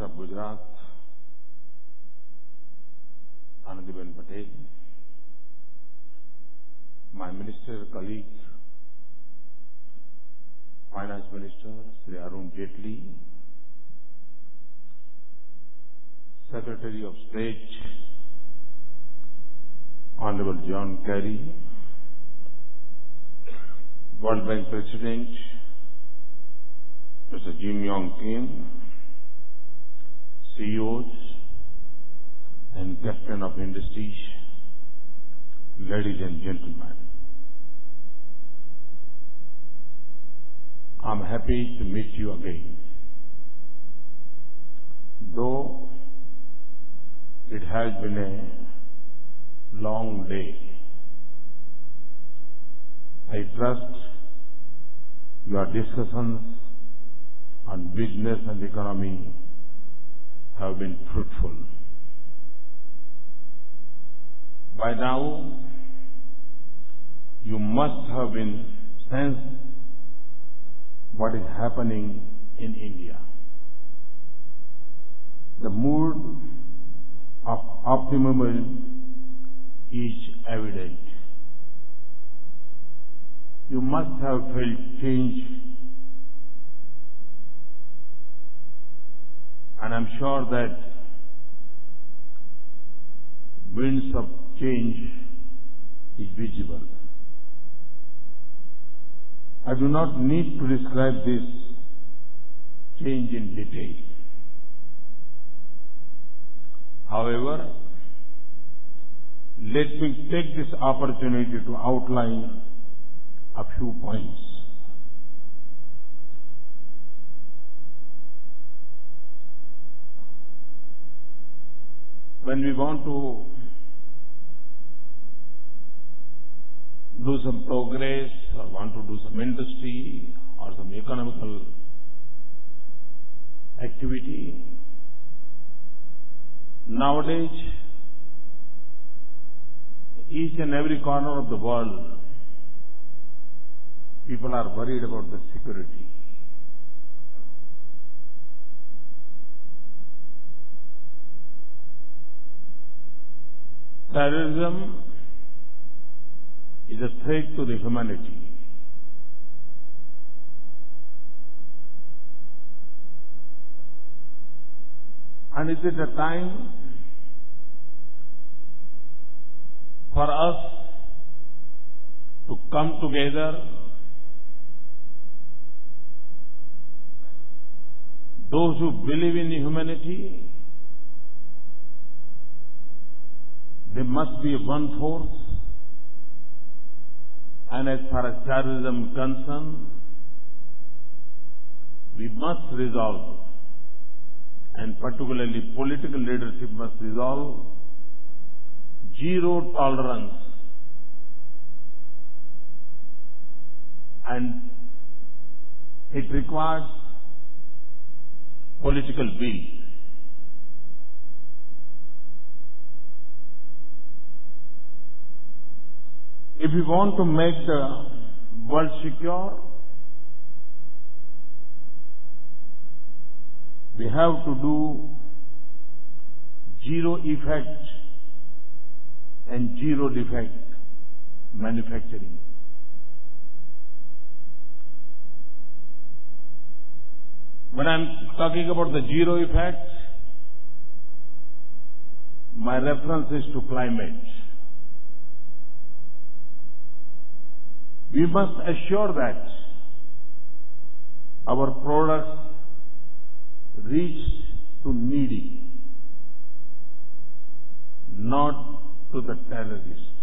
Minister of Gujarat, Hon'ble Patel, my minister colleague, Finance Minister Shri Jetley, Secretary of State, Honorable John Kerry, World Bank President, Mr. Jim Yong Kim, CEOs and Captain of Industries, ladies and gentlemen. I'm happy to meet you again. Though it has been a long day, I trust your discussions on business and economy have been fruitful. By now, you must have been sensed what is happening in India. The mood of optimism is evident. You must have felt change, and I'm sure that winds of change is visible. I do not need to describe this change in detail. However, let me take this opportunity to outline a few points. When we want to do some progress or want to do some industry or some economical activity, nowadays, each and every corner of the world, people are worried about the security. Terrorism is a threat to the humanity. And it is a time for us to come together, those who believe in humanity, they must be one force, and as far as terrorism is concerned, we must resolve, and particularly political leadership must resolve, zero tolerance, and it requires political will. If we want to make the world secure, we have to do zero effect and zero defect manufacturing. When I'm talking about the zero effect, my reference is to climate. We must assure that our products reach to needy, not to the terrorist.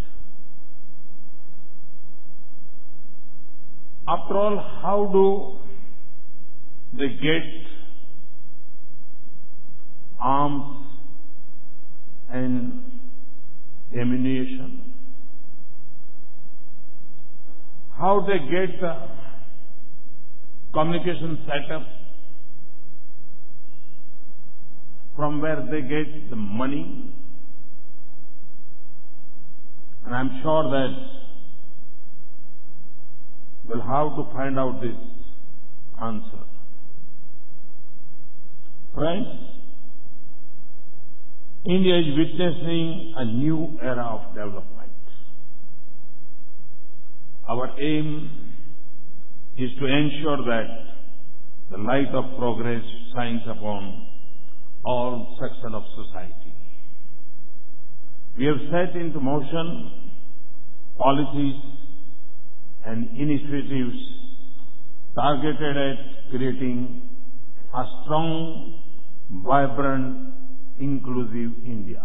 After all, how do they get arms and ammunition? How they get the communication setup? From where they get the money? And I'm sure that we'll have to find out this answer. Friends, India is witnessing a new era of development. Our aim is to ensure that the light of progress shines upon all sections of society. We have set into motion policies and initiatives targeted at creating a strong, vibrant, inclusive India.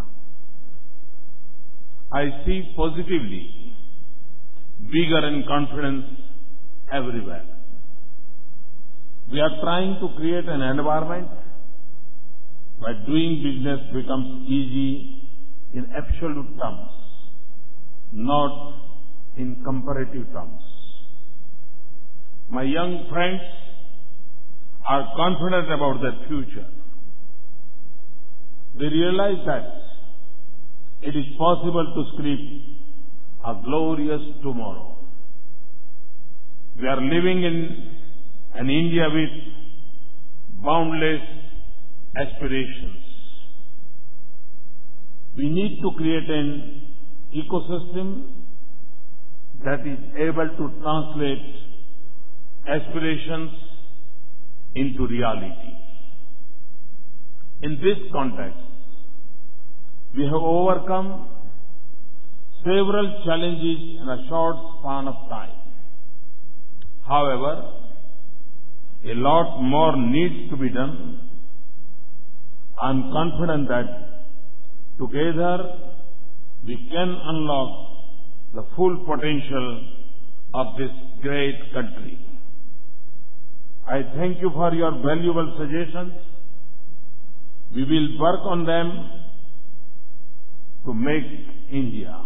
I see positively vigor and confidence everywhere. We are trying to create an environment where doing business becomes easy in absolute terms, not in comparative terms. My young friends are confident about their future. They realize that it is possible to script a glorious tomorrow. We are living in an India with boundless aspirations. We need to create an ecosystem that is able to translate aspirations into reality. In this context, we have overcome several challenges in a short span of time. However, a lot more needs to be done. I am confident that together we can unlock the full potential of this great country. I thank you for your valuable suggestions. We will work on them to make India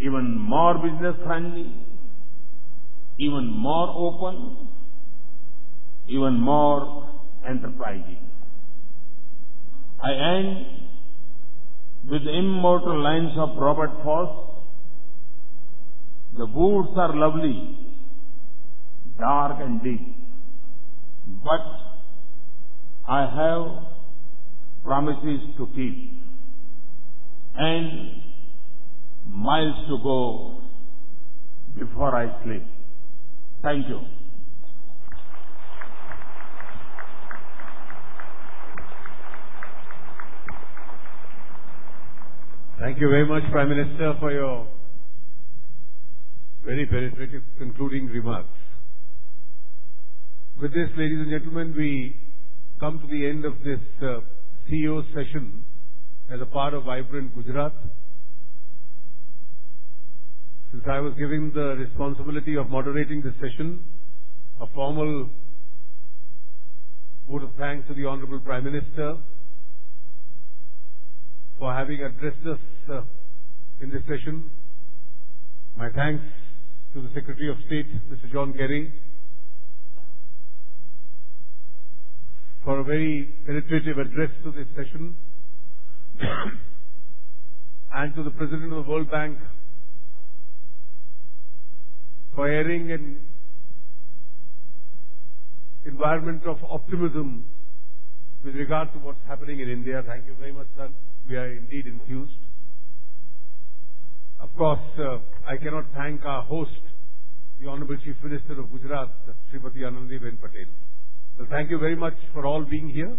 even more business friendly, even more open, even more enterprising. I end with the immortal lines of Robert Frost. The woods are lovely, dark and deep, but I have promises to keep and miles to go before I sleep. Thank you. Thank you very much, Prime Minister, for your very penetrative concluding remarks. With this, ladies and gentlemen, we come to the end of this CEO session as a part of Vibrant Gujarat. Since I was given the responsibility of moderating this session, a formal vote of thanks to the Honorable Prime Minister for having addressed us in this session. My thanks to the Secretary of State, Mr. John Kerry, for a very penetrative address to this session, and to the President of the World Bank for airing an environment of optimism with regard to what's happening in India. Thank you very much, sir. We are indeed enthused. Of course, I cannot thank our host, the Honorable Chief Minister of Gujarat, Srimati Anandiben Patel. So thank you very much for all being here.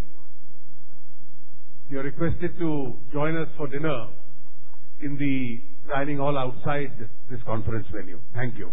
You are requested to join us for dinner in the dining hall outside this conference venue. Thank you.